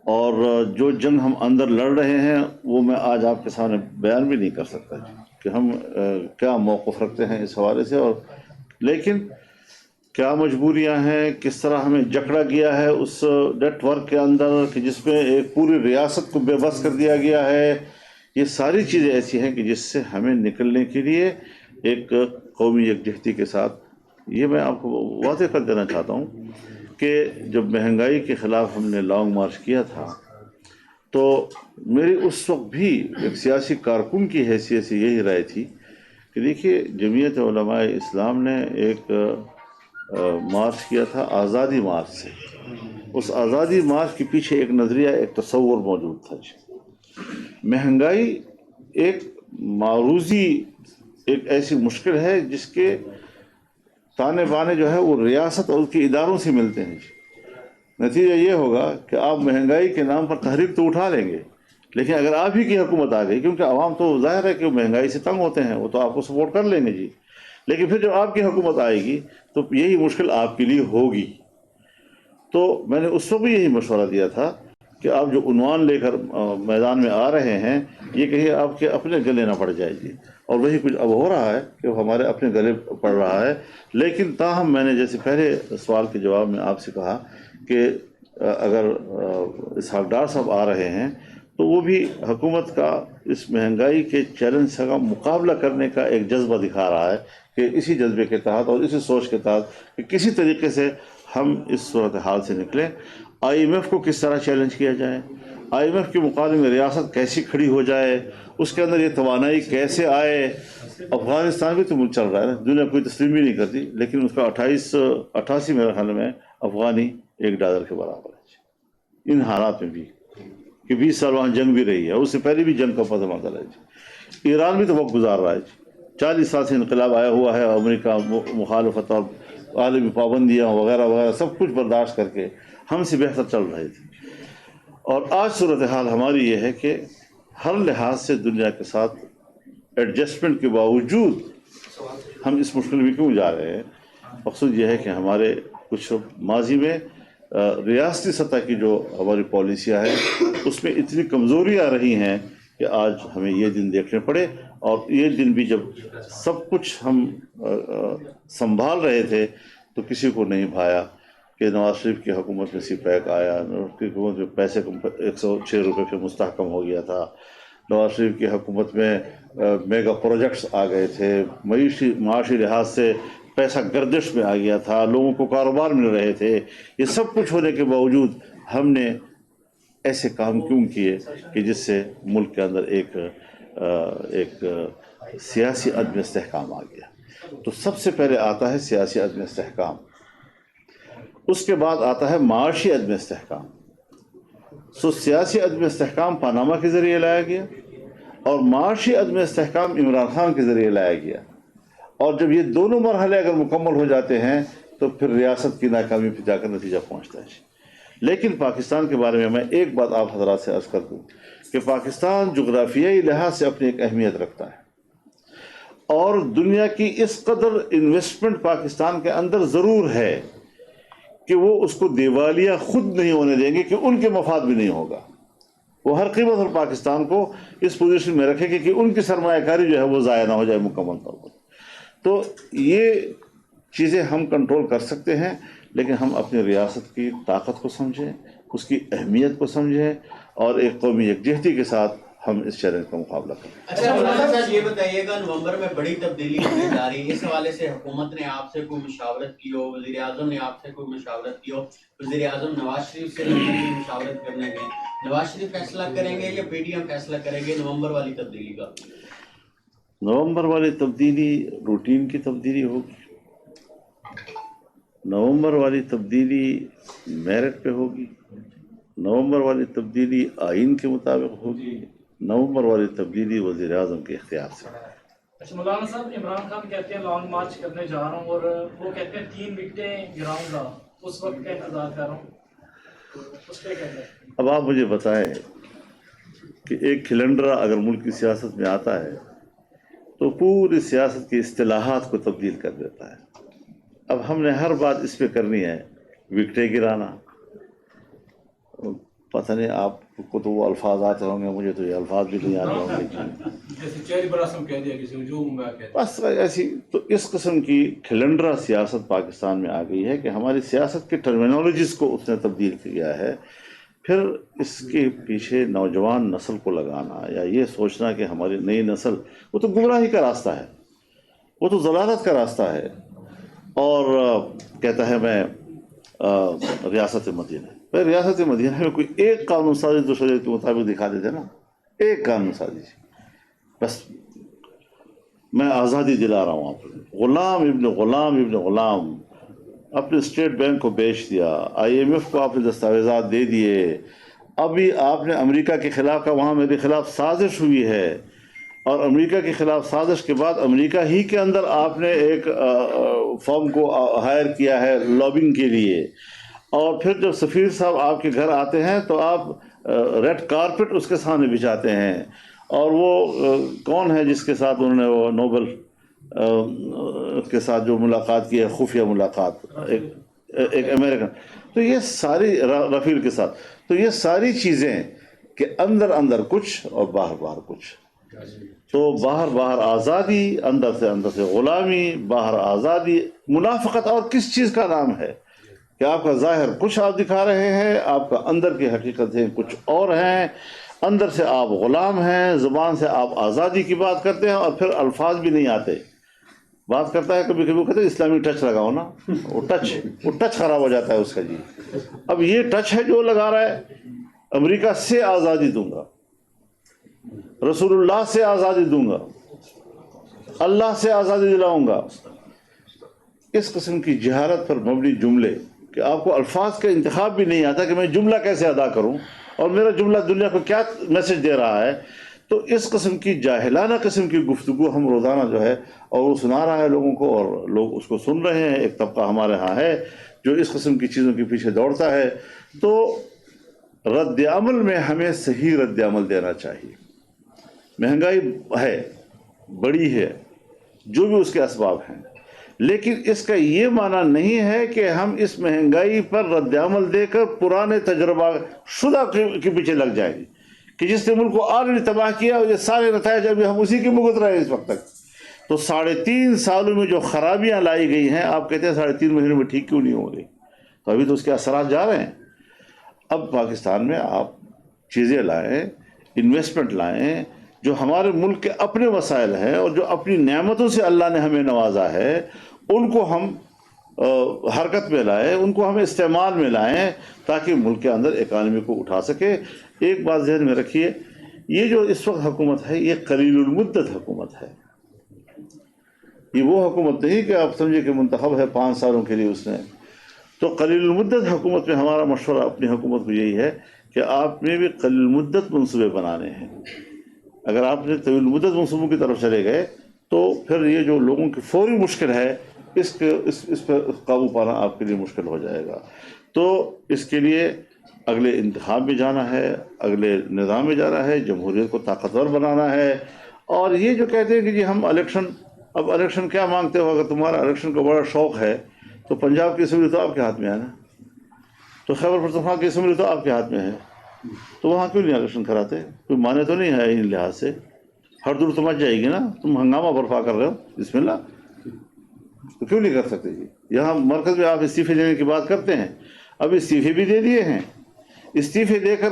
اور جو جنگ ہم اندر لڑ رہے ہیں وہ میں آج آپ کے سامنے بیان بھی نہیں کر سکتا کہ ہم کیا موقف رکھتے ہیں اس حوالے سے، اور لیکن کیا مجبوریاں ہیں، کس طرح ہمیں جکڑا گیا ہے اس نیٹ ورک کے اندر کہ جس میں ایک پوری ریاست کو بے بس کر دیا گیا ہے۔ یہ ساری چیزیں ایسی ہیں کہ جس سے ہمیں نکلنے کے لیے ایک قومی یکجہتی کے ساتھ، یہ میں آپ کو واضح کر دینا چاہتا ہوں کہ جب مہنگائی کے خلاف ہم نے لانگ مارچ کیا تھا تو میری اس وقت بھی ایک سیاسی کارکن کی حیثیت سے یہی رائے تھی کہ دیکھیے، جمعیت علماء اسلام نے ایک مارچ کیا تھا آزادی مارچ سے۔ اس آزادی مارچ کے پیچھے ایک نظریہ، ایک تصور موجود تھا۔ مہنگائی ایک معروضی، ایک ایسی مشکل ہے جس کے تانے بانے جو ہے وہ ریاست اور اس کے اداروں سے ملتے ہیں۔ نتیجہ یہ ہوگا کہ آپ مہنگائی کے نام پر تحریک تو اٹھا لیں گے، لیکن اگر آپ ہی کی حکومت آ گئی، کیونکہ عوام تو ظاہر ہے کہ وہ مہنگائی سے تنگ ہوتے ہیں، وہ تو آپ کو سپورٹ کر لیں گے جی، لیکن پھر جب آپ کی حکومت آئے گی تو یہی مشکل آپ کے لیے ہوگی۔ تو میں نے اس وقت بھی یہی مشورہ دیا تھا کہ آپ جو عنوان لے کر میدان میں آ رہے ہیں، یہ کہیں آپ کے اپنے گلے نہ پڑ جائے گی، اور وہی کچھ اب ہو رہا ہے کہ وہ ہمارے اپنے گلے پڑ رہا ہے۔ لیکن تاہم میں نے جیسے پہلے سوال کے جواب میں آپ سے کہا کہ اگر اسحاق ڈار صاحب آ رہے ہیں تو وہ بھی حکومت کا اس مہنگائی کے چیلنج کا مقابلہ کرنے کا ایک جذبہ دکھا رہا ہے کہ اسی جذبے کے تحت اور اسی سوچ کے تحت کہ کسی طریقے سے ہم اس صورتحال سے نکلیں۔ آئی ایم ایف کو کس طرح چیلنج کیا جائے، آئی ایم ایف کے مقابلے میں ریاست کیسی کھڑی ہو جائے، اس کے اندر یہ توانائی کیسے آئے۔ افغانستان بھی تو ملک چل رہا ہے نا، دنیا کوئی تسلیم بھی نہیں کرتی، لیکن اس کا 88 میرے خیال میں افغانی $1 کے برابر ہے ان حالات میں بھی، کہ 20 سال وہاں جنگ بھی رہی ہے، اس سے پہلے بھی جنگ کا پتہ منظر ہے جی۔ ایران بھی تو وقت گزار رہا ہے جی، 40 سال سے انقلاب آیا ہوا ہے، امریکہ مخالفت اور عالمی پابندیاں وغیرہ وغیرہ سب کچھ برداشت کر کے ہم سے بہتر چل رہے تھے۔ اور آج صورتحال ہماری یہ ہے کہ ہر لحاظ سے دنیا کے ساتھ ایڈجسٹمنٹ کے باوجود ہم اس مشکل میں کیوں جا رہے ہیں۔ مقصود یہ ہے کہ ہمارے کچھ ماضی میں ریاستی سطح کی جو ہماری پالیسیاں ہیں اس میں اتنی کمزوریاں رہی ہیں کہ آج ہمیں یہ دن دیکھنے پڑے، اور یہ دن بھی جب سب کچھ ہم سنبھال رہے تھے تو کسی کو نہیں بھایا کہ نواز شریف کی حکومت میں سی پیک آیا، اس کی حکومت میں پیسے 106 روپے پہ مستحکم ہو گیا تھا، نواز شریف کی حکومت میں میگا پروجیکٹس آ گئے تھے، معاشی لحاظ سے پیسہ گردش میں آ گیا تھا، لوگوں کو کاروبار مل رہے تھے. یہ سب کچھ ہونے کے باوجود ہم نے ایسے کام کیوں کیے کہ جس سے ملک کے اندر ایک سیاسی عدم استحکام آ گیا. تو سب سے پہلے آتا ہے سیاسی عدم استحکام، اس کے بعد آتا ہے معاشی عدم استحکام. سیاسی عدم استحکام پاناما کے ذریعے لایا گیا اور معاشی عدم استحکام عمران خان کے ذریعے لایا گیا. اور جب یہ دونوں مرحلے اگر مکمل ہو جاتے ہیں تو پھر ریاست کی ناکامی پہ جا کر نتیجہ پہنچتا ہے. لیکن پاکستان کے بارے میں ایک بات آپ حضرات سے عرض کر دوں کہ پاکستان جغرافیائی لحاظ سے اپنی ایک اہمیت رکھتا ہے اور دنیا کی اس قدر انویسٹمنٹ پاکستان کے اندر ضرور ہے کہ وہ اس کو دیوالیہ خود نہیں ہونے دیں گے کہ ان کے مفاد بھی نہیں ہوگا. وہ ہر قیمت پر پاکستان کو اس پوزیشن میں رکھیں گے کہ ان کی سرمایہ کاری جو ہے وہ ضائع نہ ہو جائے مکمل طور پر. تو یہ چیزیں ہم کنٹرول کر سکتے ہیں، لیکن ہم اپنی ریاست کی طاقت کو سمجھیں، اس کی اہمیت کو سمجھیں اور ایک قومی یکجہتی کے ساتھ ہم اس چیلنج کا مقابلہ کریں. اچھا مولانا صاحب یہ بتائیے گا، نومبر میں بڑی تبدیلی ہونے جا رہی ہے، اس حوالے سے حکومت نے آپ سے کوئی مشاورت کی ہو، وزیر اعظم نے آپ سے کوئی مشاورت کی ہو؟ وزیر اعظم نواز شریف سے مشاورت کرنے گئے، نواز شریف فیصلہ کریں گے یا پی ڈی ایم فیصلہ کریں گے نومبر والی تبدیلی کا؟ نومبر والی تبدیلی روٹین کی تبدیلی ہوگی. نومبر والی تبدیلی میرٹ پہ ہوگی. نومبر والی تبدیلی آئین کے مطابق ہوگی. نومبر والی تبدیلی وزیر اعظم کے اختیار سے. اچھا مولانا صاحب، عمران خان کہتے ہیں لانگ مارچ کرنے جا رہا ہوں اور وہ کہتے ہیں 3 وکٹیں گراؤں گا، اس وقت کا انتظار کر رہا ہوں، اس پہ کہتے ہیں. اب آپ مجھے بتائیں کہ ایک کھلنڈرا اگر ملک کی سیاست میں آتا ہے تو پوری سیاست کی اصطلاحات کو تبدیل کر دیتا ہے. اب ہم نے ہر بات اس پہ کرنی ہے، وکٹیں گرانا. پتہ نہیں آپ کو تو وہ الفاظ آتے ہوں گے، مجھے تو یہ الفاظ بھی نہیں آتے ہوں گے. جیسے چیری براسم کہہ دیا کسی کو، جو میں کہہ دیا بس ایسی تو اس قسم کی کھلنڈرا سیاست پاکستان میں آ گئی ہے کہ ہماری سیاست کی ٹرمینالوجیز کو اس نے تبدیل کیا ہے. پھر اس کے پیچھے نوجوان نسل کو لگانا یا یہ سوچنا کہ ہماری نئی نسل، وہ تو گمراہی کا راستہ ہے، وہ تو ضلالت کا راستہ ہے. اور کہتا ہے میں ریاست مدینہ، بھائی ریاست مدینہ میں کوئی ایک قانون سازی تو شریعت کے مطابق دکھا دیتے نا، ایک قانون سازی، بس میں آزادی دلا رہا ہوں آپ کو. غلام ابن غلام اپنے اسٹیٹ بینک کو بیچ دیا، IMF کو آپ نے دستاویزات دے دیے. ابھی آپ نے امریکہ کے خلاف کا وہاں میرے خلاف سازش ہوئی ہے، اور امریکہ کے خلاف سازش کے بعد امریکہ ہی کے اندر آپ نے ایک فرم کو ہائر کیا ہے لابنگ کے لیے. اور پھر جب سفیر صاحب آپ کے گھر آتے ہیں تو آپ ریڈ کارپٹ اس کے سامنے بچھاتے ہیں. اور وہ کون ہے جس کے ساتھ انہوں نے وہ نوبل کے ساتھ جو ملاقات کی ہے، خفیہ ملاقات، ایک امریکن. تو یہ ساری رفیل کے ساتھ، تو یہ ساری چیزیں کہ اندر کچھ اور باہر کچھ. تو باہر آزادی، اندر سے غلامی، باہر آزادی. منافقت اور کس چیز کا نام ہے کہ آپ کا ظاہر کچھ آپ دکھا رہے ہیں، آپ کا اندر کی حقیقتیں کچھ اور ہیں. اندر سے آپ غلام ہیں، زبان سے آپ آزادی کی بات کرتے ہیں اور پھر الفاظ بھی نہیں آتے. بات کرتا ہے کبھی کبھی کہتے ہیں اسلامی ٹچ لگاؤ نا، وہ ٹچ خراب ہو جاتا ہے اس کا. جی اب یہ ٹچ ہے جو لگا رہا ہے، امریکہ سے آزادی دوں گا، رسول اللہ سے آزادی دوں گا، اللہ سے آزادی دلاؤں گا. اس قسم کی جہالت پر مبنی جملے کہ آپ کو الفاظ کا انتخاب بھی نہیں آتا کہ میں جملہ کیسے ادا کروں اور میرا جملہ دنیا کو کیا میسج دے رہا ہے. تو اس قسم کی جاہلانہ قسم کی گفتگو ہم روزانہ جو ہے اور وہ سنا رہا ہے لوگوں کو، اور لوگ اس کو سن رہے ہیں. ایک طبقہ ہمارے ہاں ہے جو اس قسم کی چیزوں کے پیچھے دوڑتا ہے. تو رد عمل میں ہمیں صحیح رد عمل دینا چاہیے. مہنگائی ہے، بڑی ہے، جو بھی اس کے اسباب ہیں، لیکن اس کا یہ معنی نہیں ہے کہ ہم اس مہنگائی پر رد عمل دے کر پرانے تجربہ شدہ کے پیچھے لگ جائیں گے کہ جس نے ملک کو آلریڈی تباہ کیا، اور یہ سارے نتائج ابھی ہم اسی کے بھگت رہے ہیں اس وقت تک. تو 3.5 سالوں میں جو خرابیاں لائی گئی ہیں، آپ کہتے ہیں 3.5 مہینے میں ٹھیک کیوں نہیں ہو گئی؟ تو ابھی تو اس کے اثرات جا رہے ہیں. اب پاکستان میں آپ چیزیں لائیں، انویسٹمنٹ لائیں، جو ہمارے ملک کے اپنے وسائل ہیں اور جو اپنی نعمتوں سے اللہ نے ہمیں نوازا ہے، ان کو ہم حرکت میں لائیں، ان کو ہم استعمال میں لائیں تاکہ ملک کے اندر اکانومی کو اٹھا سکے. ایک بات ذہن میں رکھیے، یہ جو اس وقت حکومت ہے یہ قلیل المدت حکومت ہے. یہ وہ حکومت نہیں کہ آپ سمجھے کہ منتخب ہے 5 سالوں کے لیے اس نے. تو قلیل المدت حکومت میں ہمارا مشورہ اپنی حکومت کو یہی ہے کہ آپ نے بھی قلیل المدت منصوبے بنانے ہیں. اگر آپ نے طویل مدت منصوبوں کی طرف چلے گئے تو پھر یہ جو لوگوں کی فوری مشکل ہے اس پر قابو پانا آپ کے لیے مشکل ہو جائے گا. تو اس کے لیے اگلے انتخاب میں جانا ہے، اگلے نظام میں جانا ہے، جمہوریت کو طاقتور بنانا ہے. اور یہ جو کہتے ہیں کہ جی ہم اب الیکشن کیا مانگتے ہو؟ اگر تمہارا الیکشن کا بڑا شوق ہے تو پنجاب کی اسمبلی تو آپ کے ہاتھ میں ہے نا، تو خیبر پختونخوا کی اسمبلی تو آپ کے ہاتھ میں ہے، تو وہاں کیوں نہیں الیکشن کراتے؟ کوئی مانے تو نہیں ہے ان لحاظ سے؟ ہر دور تو مچ جائے گی نا، تم ہنگامہ برپا کر رہے ہو. بسم اللہ، تو کیوں نہیں کر سکتے جی؟ یہاں مرکز میں آپ استعفے دینے کی بات کرتے ہیں، اب استعفے بھی دے دیے ہیں. استعفے دے کر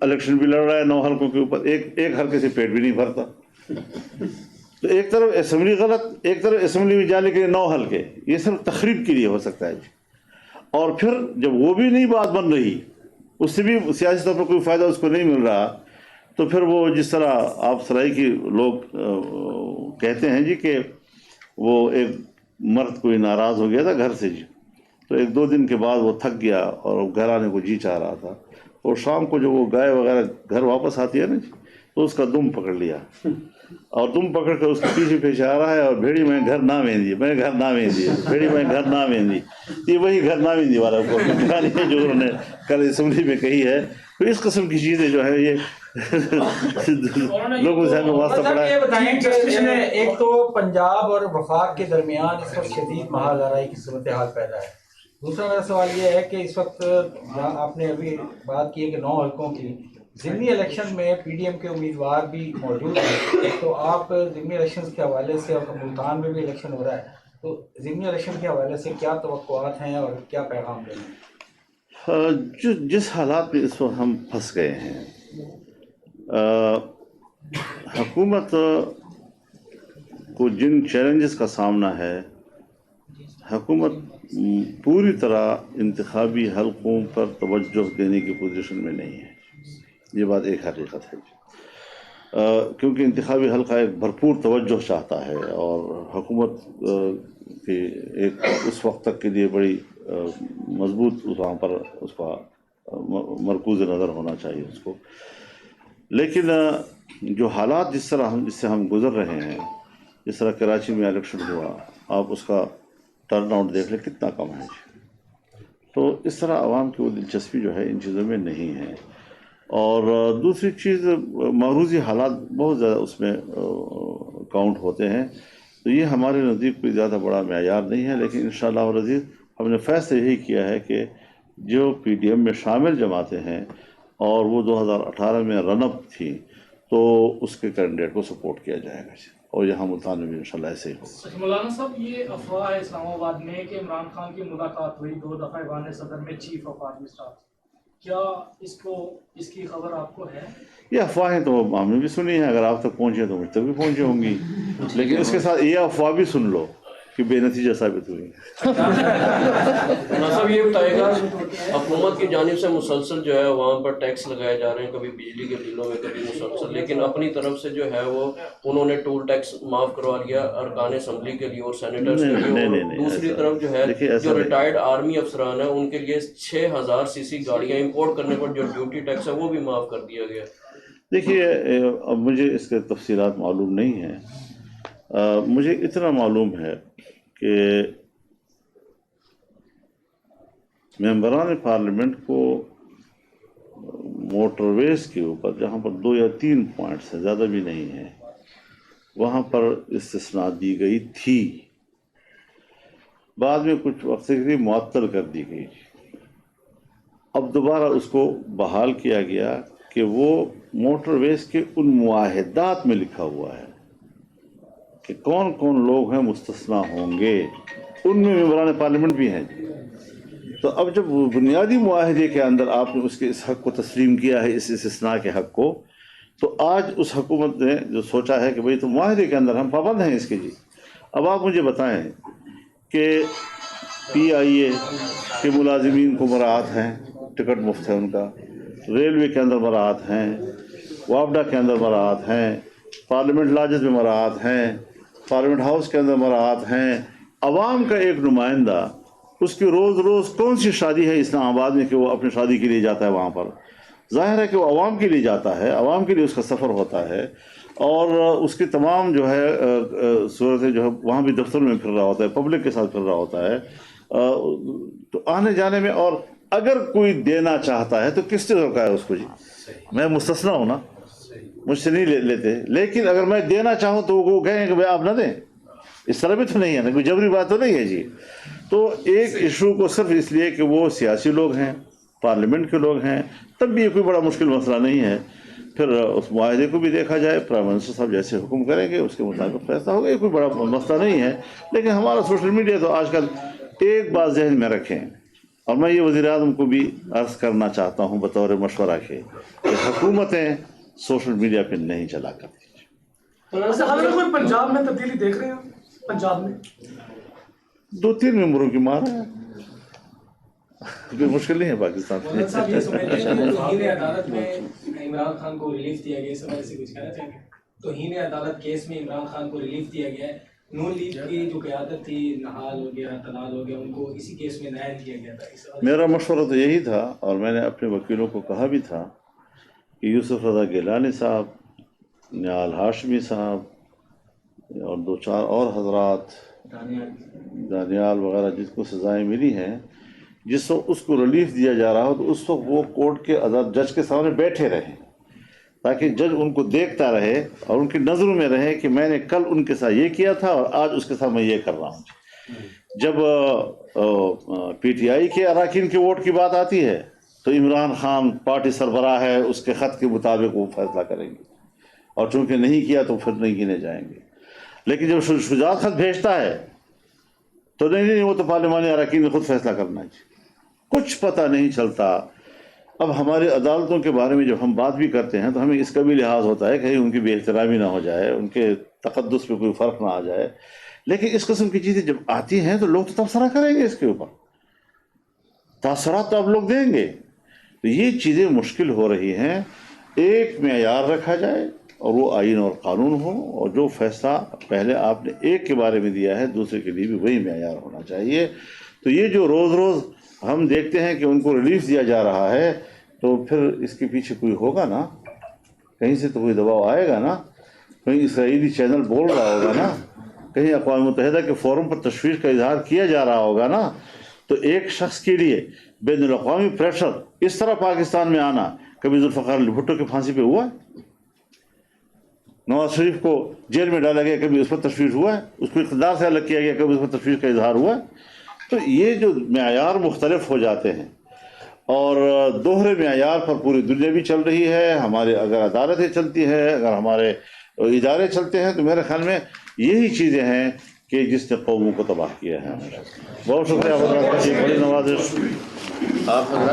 الیکشن بھی لڑ رہا ہے 9 حلقوں کے اوپر. ایک حلقے سے پیٹ بھی نہیں بھرتا. تو ایک طرف اسمبلی غلط، ایک طرف اسمبلی میں جانے کے لیے 9 حلقے. یہ صرف تخریب کے لیے ہو سکتا ہے جی. اور پھر جب وہ بھی نہیں بات بن رہی، اس سے بھی سیاسی طور پر کوئی فائدہ اس کو نہیں مل رہا، تو پھر وہ جس طرح آپ سرائی کی لوگ کہتے ہیں جی کہ وہ ایک مرد کوئی ناراض ہو گیا تھا گھر سے جی، تو 1-2 دن کے بعد وہ تھک گیا اور گھر آنے کو جی چاہ رہا تھا، اور شام کو جب وہ گائے وغیرہ گھر واپس آتی ہے نا جی، تو اس کا دم پکڑ لیا، اور دم پکڑ کر اس کے پیچھے پیچھے آ رہا ہے، اور بھیڑی میں گھر نہ ویندی، میں گھر نہ ویندی، بھیڑی میں گھر نہ ویندی. یہ وہی گھر نہ ویندی والا کو کہانی ہے جو انہوں نے کل اسمبلی میں کہی ہے. تو اس قسم کی چیزیں جو ہے یہ لوگوں سے ہمیں واسطہ پڑا ہے. یہ بتائیں کہ ایک تو پنجاب اور وفاق کے درمیان اس وقت شدید مہاجرائی کی صورتحال پیدا ہے. دوسرا میرا سوال یہ ہے کہ اس وقت آپ نے ابھی بات کی ہے کہ 9 حلقوں کی ضمنی الیکشن میں پی ڈی ایم کے امیدوار بھی موجود ہیں، تو آپ ضمنی الیکشن کے حوالے سے، اور ملتان میں بھی الیکشن ہو رہا ہے، تو ضمنی الیکشن کے حوالے سے کیا توقعات ہیں اور کیا پیغام دیں گے؟ جس حالات میں اس وقت ہم پھنس گئے ہیں، حکومت کو جن چیلنجز کا سامنا ہے، حکومت پوری طرح انتخابی حلقوں پر توجہ دینے کی پوزیشن میں نہیں ہے. یہ بات ایک حقیقت ہے، کیونکہ انتخابی حلقہ ایک بھرپور توجہ چاہتا ہے، اور حکومت کی ایک اس وقت تک کے لیے بڑی مضبوط وہاں پر اس کا مرکوز نظر ہونا چاہیے اس کو. لیکن جو حالات جس سے ہم گزر رہے ہیں، جس طرح کراچی میں الیکشن ہوا، آپ اس کا ٹرن آؤٹ دیکھ لیں کتنا کم ہے. تو اس طرح عوام کی وہ دلچسپی جو ہے ان چیزوں میں نہیں ہے. اور دوسری چیز، معروضی حالات بہت زیادہ اس میں کاؤنٹ ہوتے ہیں. تو یہ ہمارے نزدیک کوئی زیادہ بڑا معیار نہیں ہے. لیکن انشاءاللہ العزیز ہم نے فیصلہ یہی کیا ہے کہ جو پی ڈی ایم میں شامل جماعتیں ہیں اور وہ 2018 میں رن اپ تھی، تو اس کے کینڈیڈیٹ کو سپورٹ کیا جائے گا، اور یہاں ملتان میں بھی انشاءاللہ ایسے ہی ہوگا. مولانا صاحب، یہ افواہ ہے اسلام آباد میں کہ عمران خان کی ملاقات ہوئی 2 دفعہ ایوان صدر میں چیف آف آرمی اسٹاف. کیا اس کی خبر آپ کو ہے؟ یہ افواہیں تو ہم نے بھی سنی ہیں، اگر آپ تک پہنچے تو مجھ تک بھی پہنچی ہوں گی، لیکن اس کے ساتھ یہ افواہ بھی سن لو کہ بے نتیجہ ثابت ہوئی. صاحب یہ بتائے گا، حکومت کی جانب سے مسلسل جو ہے وہاں پر ٹیکس لگائے جا رہے ہیں، کبھی بجلی کے بلوں میں، کبھی مسلسل، لیکن اپنی طرف سے جو ہے وہ انہوں نے ٹول ٹیکس معاف کروا لیا ارکان اسمبلی کے لیے اور سینیٹرز کے لیے. اور دوسری طرف جو ہے جو ریٹائرڈ آرمی افسران ہیں ان کے لیے 6000 cc گاڑیاں امپورٹ کرنے پر جو ڈیوٹی ٹیکس ہے وہ بھی معاف کر دیا گیا. دیکھیے، اب مجھے اس کے تفصیلات معلوم نہیں ہیں. مجھے اتنا معلوم ہے کہ ممبران پارلیمنٹ کو موٹر ویز کے اوپر جہاں پر 2 یا 3 پوائنٹس ہیں، زیادہ بھی نہیں ہیں، وہاں پر استثناء دی گئی تھی. بعد میں کچھ وقت کے لیے معطل کر دی گئی. اب دوبارہ اس کو بحال کیا گیا کہ وہ موٹر ویز کے ان معاہدات میں لکھا ہوا ہے کہ کون کون لوگ ہیں مستثنا ہوں گے، ان میں ممبران پارلیمنٹ بھی ہیں۔ تو اب جب بنیادی معاہدے کے اندر آپ نے اس کے اس حق کو تسلیم کیا ہے، اس استثناء کے حق کو، تو آج اس حکومت نے جو سوچا ہے کہ بھئی تو معاہدے کے اندر ہم پابند ہیں اس کے جی۔ اب آپ مجھے بتائیں کہ پی آئی اے کے ملازمین کو مراعات ہیں، ٹکٹ مفت ہے ان کا، ریلوے کے اندر مراعات ہیں، وابڈا کے اندر مراعات ہیں، پارلیمنٹ لاجز میں مراعات ہیں، پارلیمنٹ ہاؤس کے اندر مراعات ہیں۔ عوام کا ایک نمائندہ، اس کی روز روز کون سی شادی ہے اسلام آباد میں کہ وہ اپنی شادی کے لیے جاتا ہے وہاں پر؟ ظاہر ہے کہ وہ عوام کے لیے جاتا ہے، عوام کے لیے اس کا سفر ہوتا ہے، اور اس کی تمام جو ہے صورتیں جو ہے وہاں بھی دفتر میں پھر رہا ہوتا ہے، پبلک کے ساتھ پھر رہا ہوتا ہے، تو آنے جانے میں، اور اگر کوئی دینا چاہتا ہے تو کس نے روکا ہے اس کو جی؟ میں مستثنا ہوں نا، مجھ سے نہیں لیتے، لیکن اگر میں دینا چاہوں تو وہ کہیں کہ بھائی آپ نہ دیں، اس طرح بھی تو نہیں ہے نا، کوئی جبری بات تو نہیں ہے جی۔ تو ایک ایشو کو صرف اس لیے کہ وہ سیاسی لوگ ہیں، پارلیمنٹ کے لوگ ہیں، تب بھی یہ کوئی بڑا مشکل مسئلہ نہیں ہے، پھر اس معاہدے کو بھی دیکھا جائے، پرائم منسٹر صاحب جیسے حکم کریں گے اس کے مطابق فیصلہ ہوگا، یہ کوئی بڑا مسئلہ نہیں ہے۔ لیکن ہمارا سوشل میڈیا تو آج کل، ایک بات ذہن میں رکھیں، اور میں یہ وزیر اعظم کو بھی عرض کرنا چاہتا ہوں بطور مشورہ کے، کہ حکومتیں سوشل میڈیا پہ نہیں چلا کرتی۔ حضرت کوئی پنجاب میں تبدیلی دیکھ رہے ہیں؟ پنجاب میں 2-3 ممبروں کی مار ہے، کوئی مشکل نہیں ہے پاکستان میں۔ صاحب یہ سمجھتے ہیں کہ توہین عدالت میں عمران خان کو ریلیف دیا گیا، اس حوالے سے کچھ کہنا چاہیں گے؟ توہین عدالت کیس میں عمران خان کو ریلیف دیا گیا ہے، نون لیگ کی جو قیادت تھی، نہال ہو گیا، طلال ہو گیا، ان کو اسی کیس میں نائل کیا گیا تھا۔ میرا مشورہ تو یہی تھا، اور میں نے اپنے وکیلوں کو کہا بھی تھا کہ یوسف رضا گیلانی صاحب، نیال ہاشمی صاحب، اور 2-4 اور حضرات، دانیال وغیرہ، جس کو سزائیں ملی ہیں، جس وقت اس کو ریلیف دیا جا رہا ہو تو اس وقت وہ کورٹ کے جج کے سامنے بیٹھے رہیں، تاکہ جج ان کو دیکھتا رہے اور ان کی نظروں میں رہے کہ میں نے کل ان کے ساتھ یہ کیا تھا اور آج اس کے ساتھ میں یہ کر رہا ہوں۔ جب پی ٹی آئی کے اراکین کے ووٹ کی بات آتی ہے تو عمران خان پارٹی سربراہ ہے، اس کے خط کے مطابق وہ فیصلہ کریں گے، اور چونکہ نہیں کیا تو پھر نہیں گنے جائیں گے۔ لیکن جب شجاعت خط بھیجتا ہے تو نہیں، وہ تو پارلیمانی اراکین نے خود فیصلہ کرنا ہے، کچھ پتہ نہیں چلتا۔ اب ہمارے عدالتوں کے بارے میں جب ہم بات بھی کرتے ہیں تو ہمیں اس کا بھی لحاظ ہوتا ہے کہ کہیں ان کی بے احترامی نہ ہو جائے، ان کے تقدس پہ کوئی فرق نہ آ جائے، لیکن اس قسم کی چیزیں جب آتی ہیں تو لوگ تو تبصرہ کریں گے، اس کے اوپر تاثرات تو اب لوگ دیں گے۔ تو یہ چیزیں مشکل ہو رہی ہیں، ایک معیار رکھا جائے اور وہ آئین اور قانون ہو، اور جو فیصلہ پہلے آپ نے ایک کے بارے میں دیا ہے دوسرے کے لیے بھی وہی معیار ہونا چاہیے۔ تو یہ جو روز روز ہم دیکھتے ہیں کہ ان کو ریلیف دیا جا رہا ہے، تو پھر اس کے پیچھے کوئی ہوگا نا، کہیں سے تو کوئی دباؤ آئے گا نا، کہیں اسرائیلی چینل بول رہا ہوگا نا، کہیں اقوام متحدہ کے فورم پر تشویش کا اظہار کیا جا رہا ہوگا نا۔ تو ایک شخص کے لیے بین الاقوامی پریشر اس طرح پاکستان میں آنا، کبھی ذوالفقار علی بھٹو کی پھانسی پہ ہوا ہے؟ نواز شریف کو جیل میں ڈالا گیا، کبھی اس پر تشویش ہوا ہے؟ اس کو اقتدار سے الگ کیا گیا، کبھی اس پر تشویش کا اظہار ہوا ہے؟ تو یہ جو معیار مختلف ہو جاتے ہیں، اور دوہرے معیار پر پوری دنیا بھی چل رہی ہے، ہمارے اگر عدالتیں چلتی ہیں، اگر ہمارے ادارے چلتے ہیں، تو میرے خیال میں یہی چیزیں ہیں کہ جس نے قوموں کو تباہ کیا ہے۔ بہت شکریہ حضرات، بڑی نوازش آپ حضرات۔